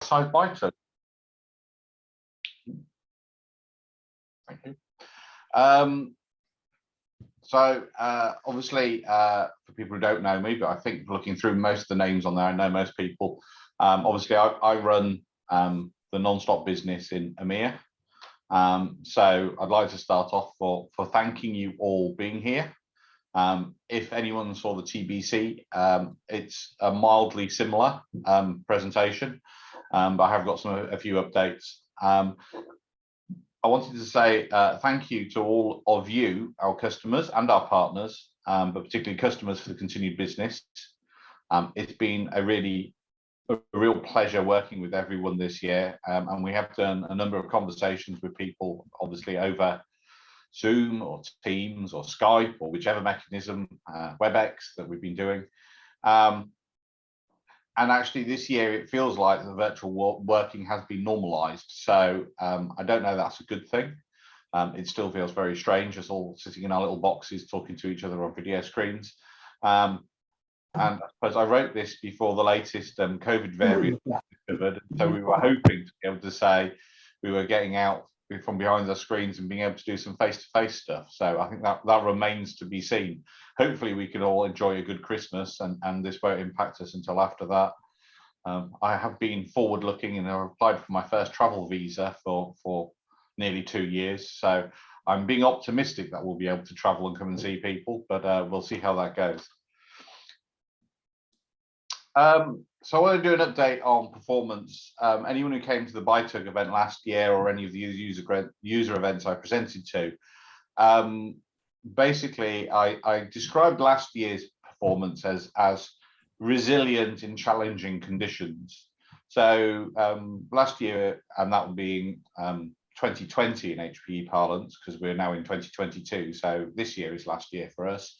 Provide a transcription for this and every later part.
Side biter. Thank you. Obviously, for people who don't know me, but I think looking through most of the names on there, I know most people. Obviously, I run the non-stop business in EMEA. So I'd like to start off for thanking you all being here. If anyone saw the TBC, it's a mildly similar presentation, but I have got a few updates. I wanted to say thank you to all of you, our customers and our partners, but particularly customers for the continued business. It's been a real pleasure working with everyone this year, and we have done a number of conversations with people, obviously over Zoom or Teams or Skype or whichever mechanism, WebEx that we've been doing. And actually this year it feels like the virtual working has been normalized. So I don't know that's a good thing. It still feels very strange, us all sitting in our little boxes talking to each other on video screens. And I suppose I wrote this before the latest COVID variant was discovered. So we were hoping to be able to say we were getting out from behind the screens and being able to do some face-to-face stuff. So I think that remains to be seen. Hopefully we can all enjoy a good Christmas and this won't impact us until after that. I have been forward-looking and I applied for my first travel visa for nearly 2 years. So I'm being optimistic that we'll be able to travel and come and see people, but we'll see how that goes. So I want to do an update on performance. Anyone who came to the BITUG event last year or any of the user events I presented to, basically I described last year's performance as resilient in challenging conditions. So last year, and that being 2020 in HPE parlance, because we're now in 2022, so this year is last year for us.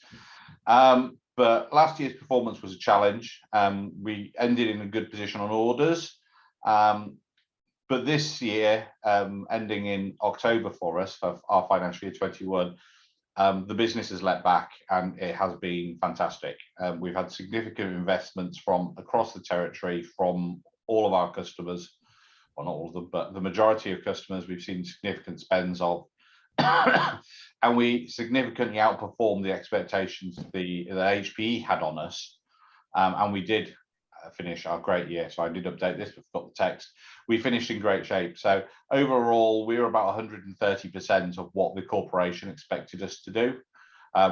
But last year's performance was a challenge. We ended in a good position on orders. But this year, ending in October for us, for our financial year 21, the business has let back and it has been fantastic. We've had significant investments from across the territory from all of our customers, well, not all of them, but the majority of customers we've seen significant spends of. And we significantly outperformed the expectations that HPE had on us, and we did finish our great year. So I did update this, but got the text. We finished in great shape. So overall, we were about 130% of what the corporation expected us to do,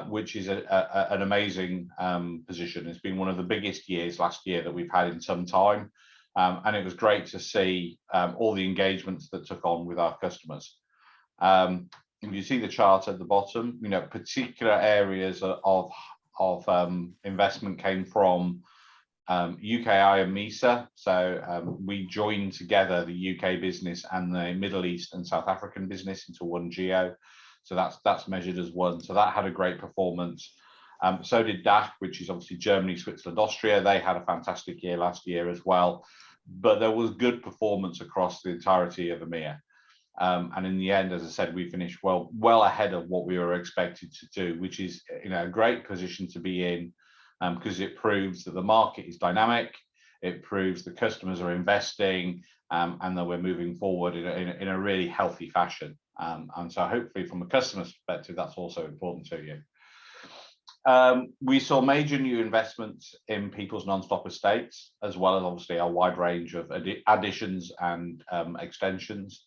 which is an amazing position. It's been one of the biggest years last year that we've had in some time, and it was great to see all the engagements that took on with our customers. If you see the chart at the bottom, you know, particular areas of investment came from UKI and MESA. So we joined together the UK business and the Middle East and South African business into one geo. So that's measured as one. So that had a great performance. So did DACH, which is obviously Germany, Switzerland, Austria. They had a fantastic year last year as well. But there was good performance across the entirety of EMEA. And in the end, as I said, we finished well ahead of what we were expected to do, which is, you know, a great position to be in, because it proves that the market is dynamic, it proves the customers are investing, and that we're moving forward in a really healthy fashion. And so hopefully from a customer's perspective, that's also important to you. We saw major new investments in people's non-stop estates, as well as obviously a wide range of additions and extensions.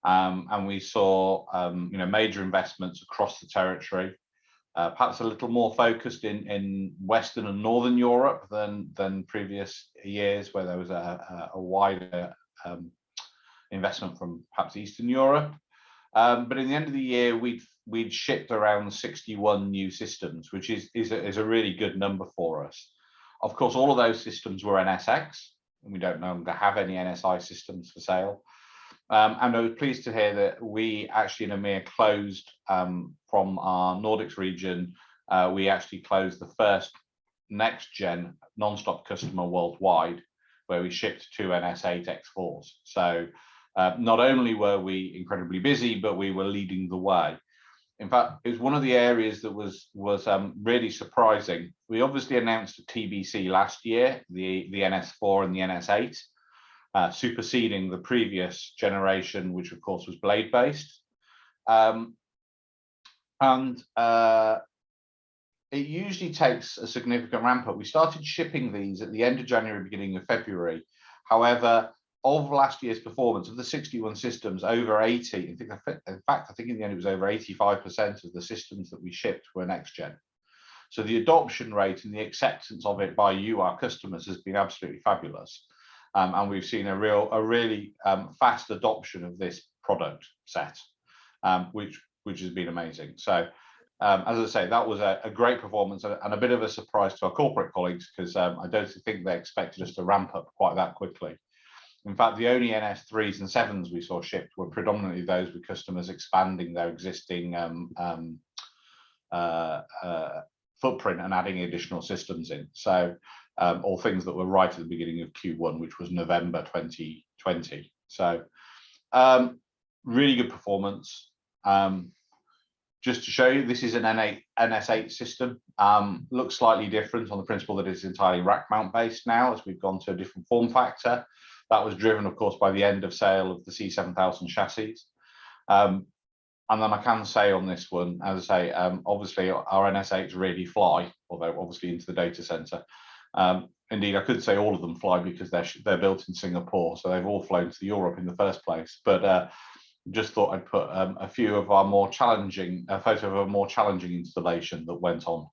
And we saw you know, major investments across the territory, perhaps a little more focused in Western and Northern Europe than previous years, where there was a wider investment from perhaps Eastern Europe. But in the end of the year, we'd shipped around 61 new systems, which is a really good number for us. Of course, all of those systems were NSX, and we don't no longer have any NSI systems for sale. And I was pleased to hear that we actually in EMEA closed from our Nordics region. We actually closed the first next gen non-stop customer worldwide, where we shipped 2 NS8 X4s. So not only were we incredibly busy, but we were leading the way. In fact, it was one of the areas that was really surprising. We obviously announced a TBC last year, the NS4 and the NS8. superseding the previous generation, which of course was blade based. It usually takes a significant ramp up. We started shipping these at the end of January, beginning of February. However, of last year's performance, of the 61 systems, over 80, in fact, I think in the end it was over 85% of the systems that we shipped were next gen. So the adoption rate and the acceptance of it by you, our customers, has been absolutely fabulous. And we've seen a really fast adoption of this product set, which has been amazing. So as I say, that was a great performance and a bit of a surprise to our corporate colleagues, because I don't think they expected us to ramp up quite that quickly. In fact, the only NS3s and 7s we saw shipped were predominantly those with customers expanding their existing footprint and adding additional systems in. So all things that were right at the beginning of Q1, which was November 2020. So really good performance. Just to show you, this is an NS8 system. Looks slightly different on the principle that it's entirely rack mount based now, as we've gone to a different form factor. That was driven, of course, by the end of sale of the C7000 chassis. And then I can say on this one, as I say, obviously our NS8s really fly, although obviously into the data center. Indeed, I could say all of them fly because they're built in Singapore, so they've all flown to Europe in the first place. But just thought I'd put a few of our more challenging, a photo of a more challenging installation that went on.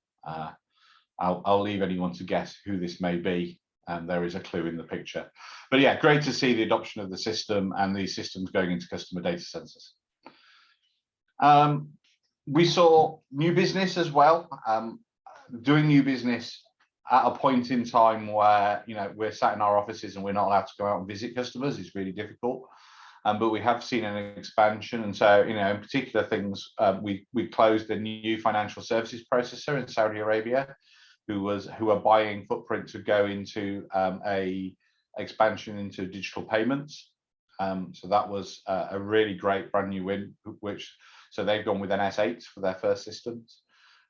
I'll leave anyone to guess who this may be, and there is a clue in the picture. But yeah, great to see the adoption of the system and these systems going into customer data centers. We saw new business as well. Doing new business at a point in time where, you know, we're sat in our offices and we're not allowed to go out and visit customers is really difficult. But we have seen an expansion, and so, you know, in particular things, we closed a new financial services processor in Saudi Arabia, who are buying footprint to go into a expansion into digital payments. So that was a really great brand new win, so they've gone with NS8s for their first systems.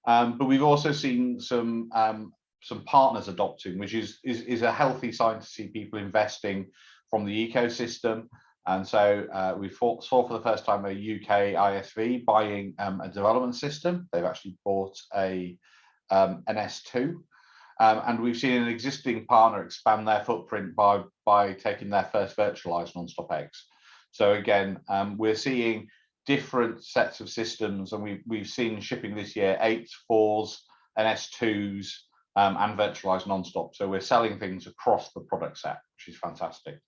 But we've also seen some partners adopting, which is a healthy sign to see people investing from the ecosystem. And so we saw for the first time a UK ISV buying a development system. They've actually bought a NS2, and we've seen an existing partner expand their footprint by taking their first virtualized non-stop X. So again, we're seeing different sets of systems, and we've seen shipping this year 8s, 4s, NS2s, and virtualized non-stop. So we're selling things across the product set, which is fantastic.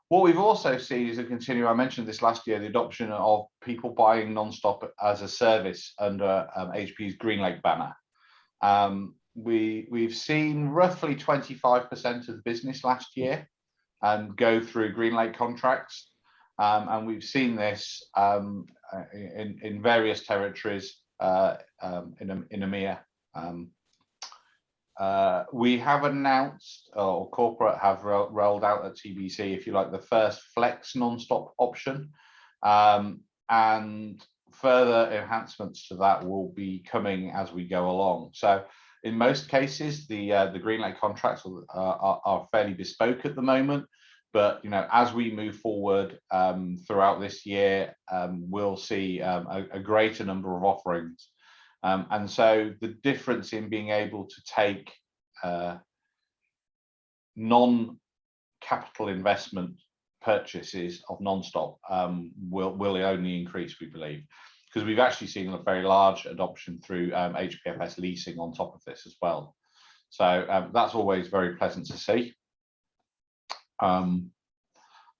What we've also seen is a continue. I mentioned this last year, the adoption of people buying non-stop as a service under HPE's GreenLake banner. We've seen roughly 25% of the business last year go through GreenLake contracts, and we've seen this in various territories in EMEA. We have announced, or corporate have rolled out at TBC, if you like, the first flex non-stop option, and further enhancements to that will be coming as we go along. So in most cases, the GreenLake contracts are fairly bespoke at the moment, but, you know, as we move forward throughout this year, we'll see a greater number of offerings. And so the difference in being able to take non-capital investment purchases of non-stop will only increase, we believe, because we've actually seen a very large adoption through HPFS leasing on top of this as well. So that's always very pleasant to see. And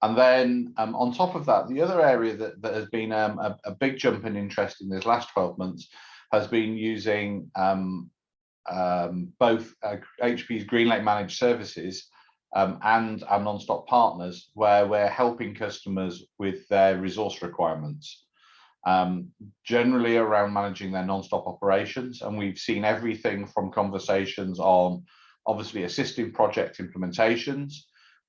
then on top of that, the other area that has been a big jump in interest in this last 12 months has been using both HPE's GreenLake managed services and our non-stop partners, where we're helping customers with their resource requirements, generally around managing their non-stop operations. And we've seen everything from conversations on obviously assisting project implementations,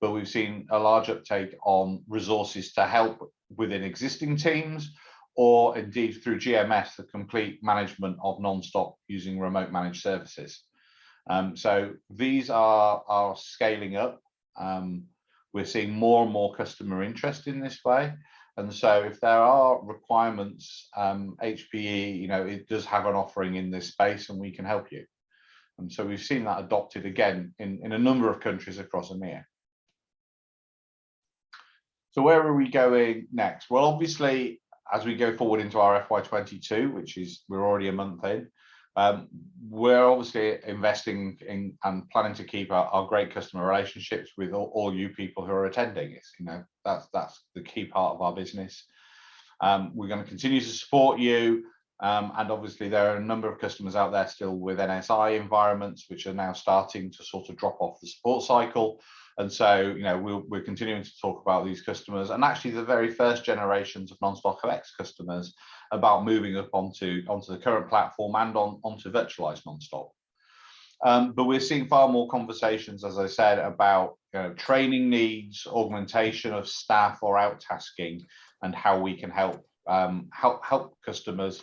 but we've seen a large uptake on resources to help within existing teams, or indeed through GMS, the complete management of non-stop using remote managed services. So these are scaling up. We're seeing more and more customer interest in this way. And so if there are requirements, HPE, it does have an offering in this space and we can help you. And so we've seen that adopted again in a number of countries across EMEA. So where are we going next? Well, obviously, as we go forward into our FY22, which is we're already a month in, we're obviously investing in and planning to keep our great customer relationships with all you people who are attending. It's, that's the key part of our business. We're going to continue to support you. And obviously there are a number of customers out there still with NSI environments, which are now starting to sort of drop off the support cycle. And so, we're continuing to talk about these customers and actually the very first generations of non-stop X customers about moving up onto the current platform and onto virtualized non-stop. But we're seeing far more conversations, as I said, about training needs, augmentation of staff or outtasking, and how we can help customers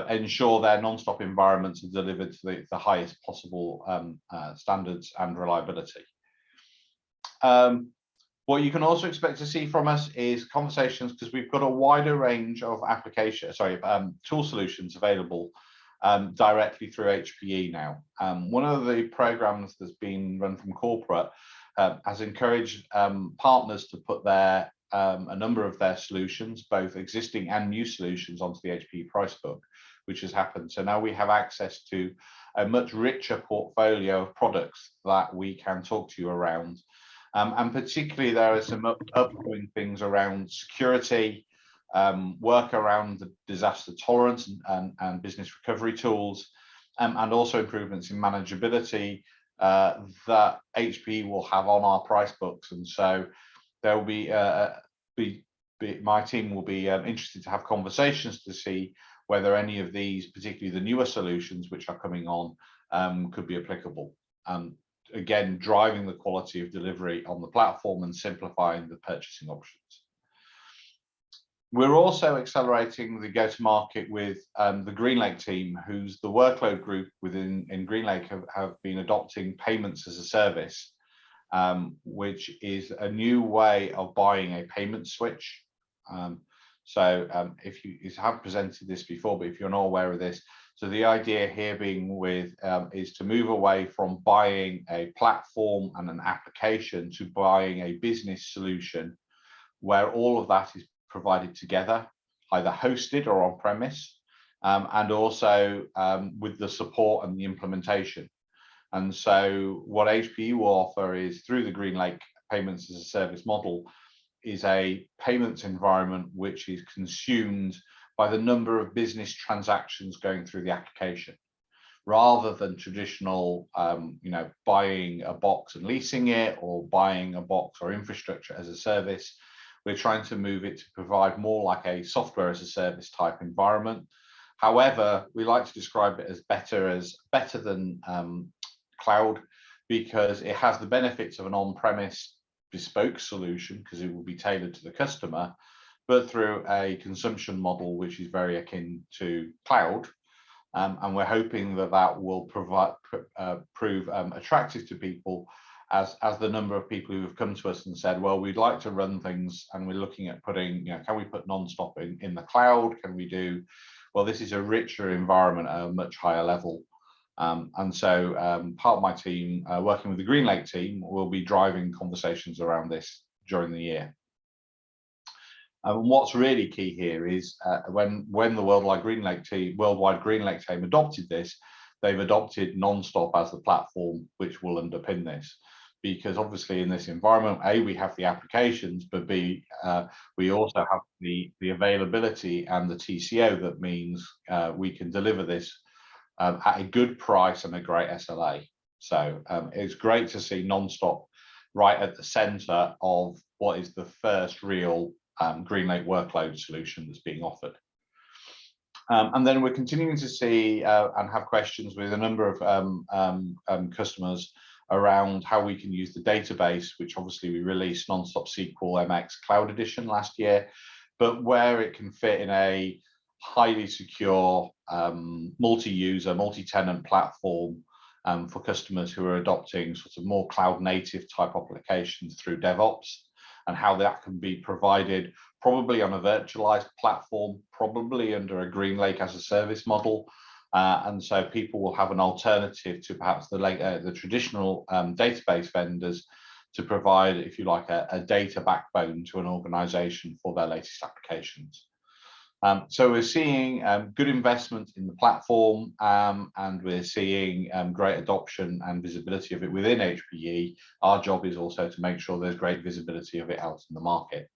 ensure their non-stop environments are delivered to the highest possible standards and reliability. What you can also expect to see from us is conversations, because we've got a wider range of tool solutions available directly through HPE now. One of the programs that's been run from corporate has encouraged partners to put a number of their solutions, both existing and new solutions, onto the HPE price book, which has happened. So now we have access to a much richer portfolio of products that we can talk to you around. And particularly there are some upcoming things around security, work around the disaster tolerance and business recovery tools, and also improvements in manageability that HPE will have on our price books. And so there will be, my team will be interested to have conversations to see whether any of these, particularly the newer solutions which are coming on, could be applicable. Again, driving the quality of delivery on the platform and simplifying the purchasing options. We're also accelerating the go-to-market with the GreenLake team, who's the workload group within GreenLake have been adopting payments as a service, which is a new way of buying a payment switch. If you have presented this before, but if you're not aware of this, so the idea here being is to move away from buying a platform and an application to buying a business solution where all of that is provided together, either hosted or on premise, and also with the support and the implementation. And so what HPE will offer is, through the GreenLake payments as a service model, is a payments environment which is consumed by the number of business transactions going through the application, rather than traditional, buying a box and leasing it, or buying a box or infrastructure as a service. We're trying to move it to provide more like a software as a service type environment. However, we like to describe it as better than cloud, because it has the benefits of an on-premise bespoke solution, because it will be tailored to the customer, but through a consumption model which is very akin to cloud. And we're hoping that will prove attractive to people, as the number of people who have come to us and said, well, we'd like to run things, and we're looking at putting, can we put non-stop in the cloud? Can we do, well, this is a richer environment at a much higher level. And so part of my team, working with the GreenLake team, will be driving conversations around this during the year. And what's really key here is when the worldwide GreenLake team adopted this, they've adopted non-stop as the platform which will underpin this. Because obviously in this environment, A, we have the applications, but B, we also have the availability and the TCO that means we can deliver this at a good price and a great SLA. So it's great to see non-stop right at the center of what is the first real GreenLake workload solution that's being offered. And then we're continuing to see and have questions with a number of customers around how we can use the database, which obviously we released Non-Stop SQL MX Cloud Edition last year, but where it can fit in a highly secure, multi-user, multi-tenant platform for customers who are adopting sort of more cloud native type applications through DevOps, and how that can be provided probably on a virtualized platform, probably under a GreenLake as a service model. And so people will have an alternative to perhaps the traditional database vendors to provide, if you like, a data backbone to an organization for their latest applications. So we're seeing good investment in the platform, and we're seeing great adoption and visibility of it within HPE. Our job is also to make sure there's great visibility of it out in the market.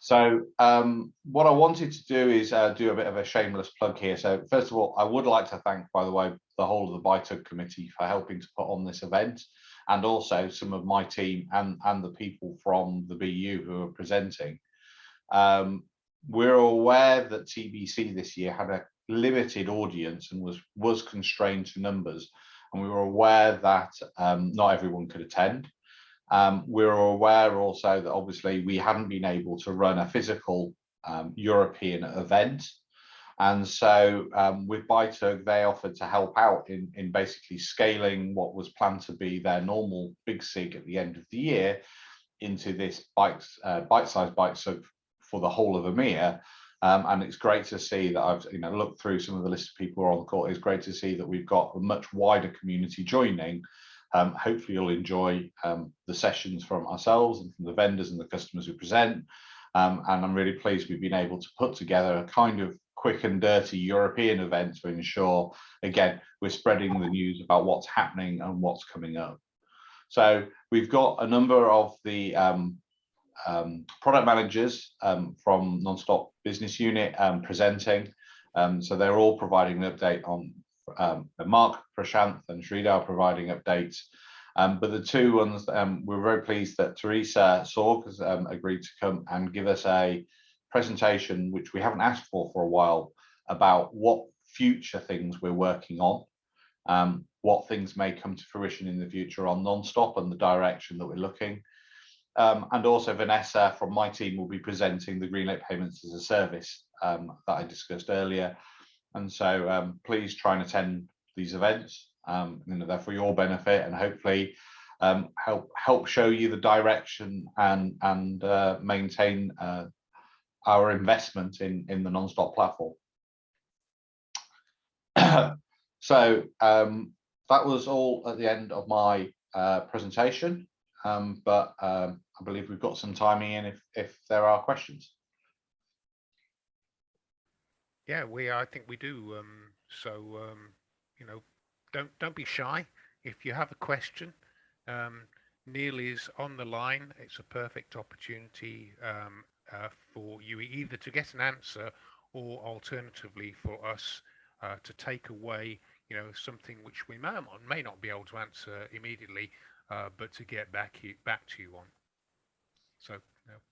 So what I wanted to do is do a bit of a shameless plug here. So first of all, I would like to thank, by the way, the whole of the BITUG committee for helping to put on this event, and also some of my team and the people from the BU who are presenting. We're aware that TBC this year had a limited audience and was constrained to numbers, and we were aware that not everyone could attend. We're aware also that obviously we hadn't been able to run a physical European event, and so with BITUG, they offered to help out in basically scaling what was planned to be their normal big SIG at the end of the year into this bite-sized BITUG for the whole of EMEA. And it's great to see that I've looked through some of the list of people who are on the call. It's great to see that we've got a much wider community joining. Hopefully you'll enjoy the sessions from ourselves and from the vendors and the customers who present. And I'm really pleased we've been able to put together a kind of quick and dirty European event to ensure, again, we're spreading the news about what's happening and what's coming up. So we've got a number of the product managers from Nonstop business unit presenting. So they're all providing an update on Mark, Prashanth and Sridhar providing updates. But the two ones, we're very pleased that Teresa Sorg has agreed to come and give us a presentation, which we haven't asked for a while, about what future things we're working on, what things may come to fruition in the future on Nonstop and the direction that we're looking. And also Vanessa from my team will be presenting the GreenLake Payments as a Service that I discussed earlier. And so please try and attend these events. They're for your benefit, and hopefully help show you the direction and maintain our investment in the Nonstop platform. So that was all at the end of my presentation, but I believe we've got some time in if there are questions. Yeah, I think we do. Don't be shy. If you have a question, Neil is on the line. It's a perfect opportunity for you either to get an answer, or alternatively for us to take away, something which we may not be able to answer immediately, but to get back to you on. So.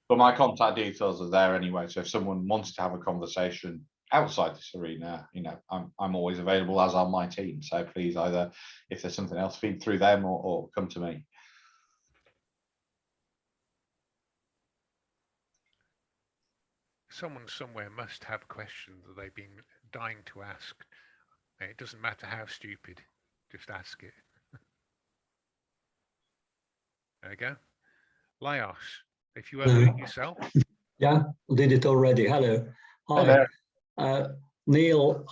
But my contact details are there anyway. So if someone wanted to have a conversation outside this arena, I'm always available, as are my team. So please, either if there's something else, feed through them or come to me. Someone somewhere must have questions that they've been dying to ask. It doesn't matter how stupid, just ask it. There you go. Laios, if you unmute yourself. Yeah, did it already. Hello. Hi. Neil,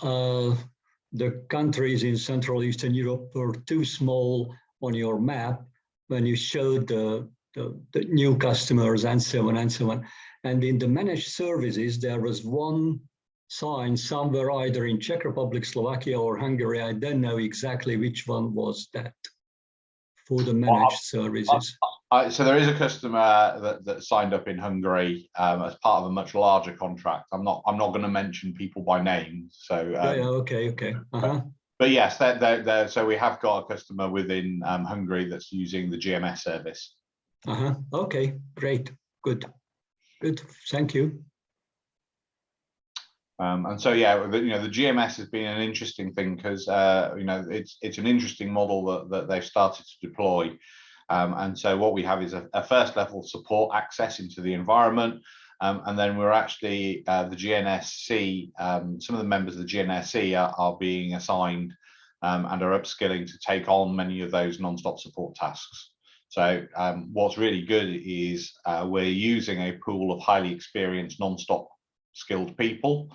the countries in Central Eastern Europe were too small on your map when you showed the new customers and so on and so on. And in the managed services, there was one sign somewhere either in Czech Republic, Slovakia or Hungary. I don't know exactly which one was that for the managed services. So there is a customer that signed up in Hungary as part of a much larger contract. I'm not going to mention people by name. So okay. But yes, so we have got a customer within Hungary that's using the GMS service. Okay, great, good. Thank you. And so yeah, the GMS has been an interesting thing because it's an interesting model that they've started to deploy. And so what we have is a first level support access into the environment. And then we're actually the GNSC, some of the members of the GNSC are being assigned and are upskilling to take on many of those non-stop support tasks. So what's really good is we're using a pool of highly experienced non-stop skilled people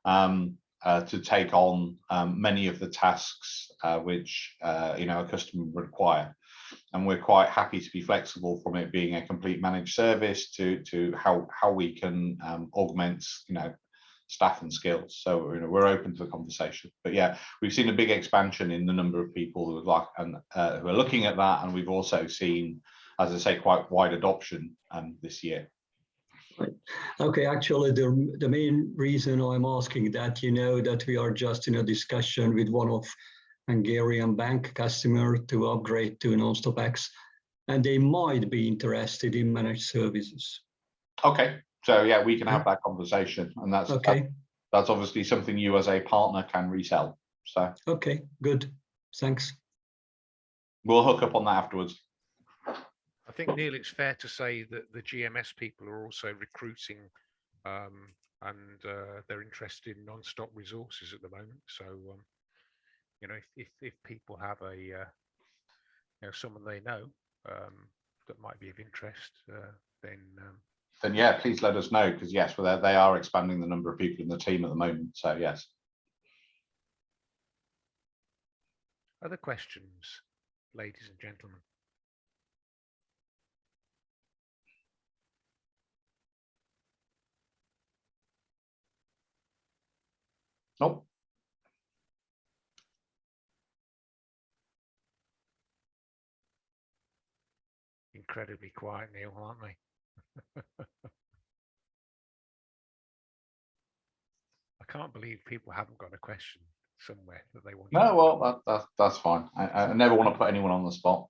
to take on many of the tasks which a customer would require. And we're quite happy to be flexible from it being a complete managed service to how we can augment staff and skills. So we're open to the conversation. But yeah, we've seen a big expansion in the number of people who who are looking at that, and we've also seen, as I say, quite wide adoption this year. Right. Okay, actually, the main reason I'm asking that, that we are just in a discussion with one of Hungarian bank customer to upgrade to non-stop X, and they might be interested in managed services. Okay, so yeah, we can have that conversation, and that's okay. That's obviously something you as a partner can resell. So okay, good, thanks. We'll hook up on that afterwards. I think, Neil, it's fair to say that the GMS people are also recruiting, and they're interested in non-stop resources at the moment. So, if people have someone they know that might be of interest, then yeah, please let us know, because yes, they are expanding the number of people in the team at the moment. So yes. Other questions, ladies and gentlemen? Nope. Incredibly quiet, Neil, aren't they? I can't believe people haven't got a question somewhere that they want. No, well, that's fine. I never want to put anyone on the spot.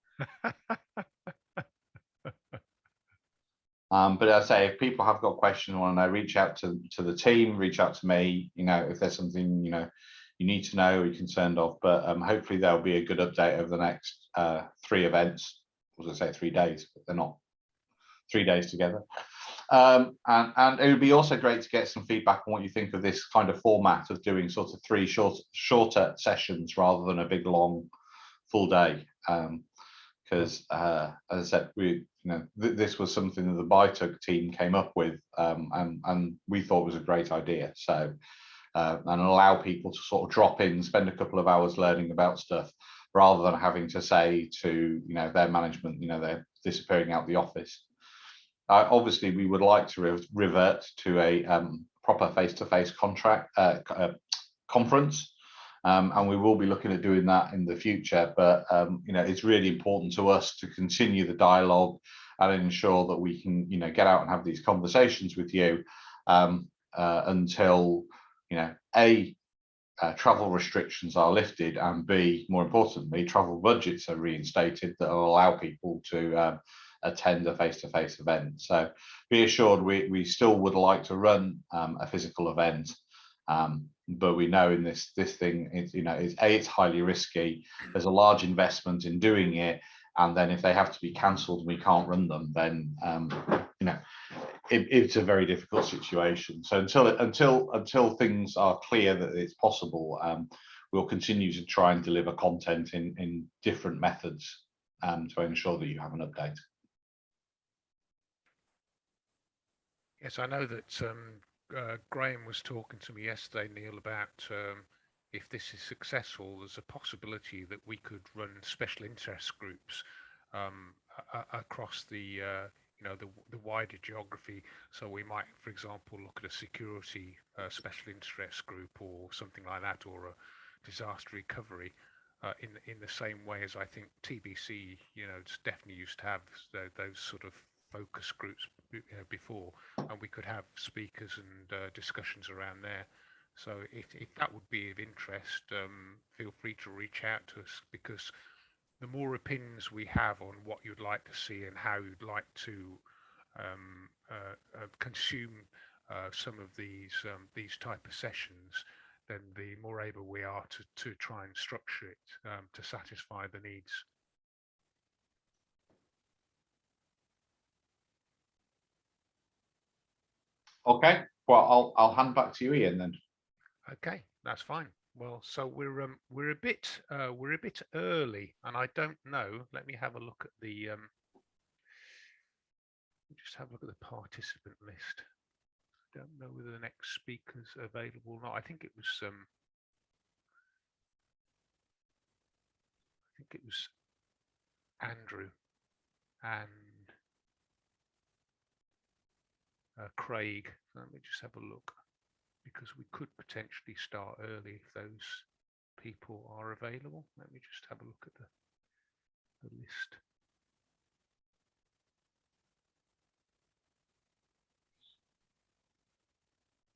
But I say, if people have got questions, want to know, reach out to the team, reach out to me. If there's something you need to know or you're concerned of. But hopefully there'll be a good update over the next 3 events. I was going to say 3 days, but they're not 3 days together. And it would be also great to get some feedback on what you think of this kind of format of doing sort of 3 shorter sessions rather than a big long full day. Because as I said, this was something that the BITUG team came up with, and we thought was a great idea. So and allow people to sort of drop in, spend a couple of hours learning about stuff, rather than having to say to their management, they're disappearing out the office. Obviously, we would like to revert to a proper face-to-face conference. And we will be looking at doing that in the future, but it's really important to us to continue the dialogue and ensure that we can get out and have these conversations with you until travel restrictions are lifted, and B, more importantly, travel budgets are reinstated that will allow people to attend a face-to-face event. So be assured we still would like to run a physical event. But we know in this thing, it's highly risky. There's a large investment in doing it, and then if they have to be cancelled and we can't run them, then it's a very difficult situation. So until things are clear that it's possible, we'll continue to try and deliver content in different methods to ensure that you have an update. Yes, I know that Graham was talking to me yesterday, Neil, about if this is successful, there's a possibility that we could run special interest groups across the wider geography. So we might, for example, look at a security special interest group or something like that, or a disaster recovery in the same way as I think TBC, definitely used to have those sort of focus groups before, and we could have speakers and discussions around there. So if that would be of interest, feel free to reach out to us, because the more opinions we have on what you'd like to see and how you'd like to consume some of these type of sessions, then the more able we are to try and structure it to satisfy the needs. Okay, well, I'll hand back to you, Ian, then. Okay, that's fine. Well, so we're a bit early, and I don't know. Let me have a look at the just have a look at the participant list. Don't know whether the next speaker's available or not. I think it was Andrew and Craig. Let me just have a look, because we could potentially start early if those people are available. Let me just have a look at the list.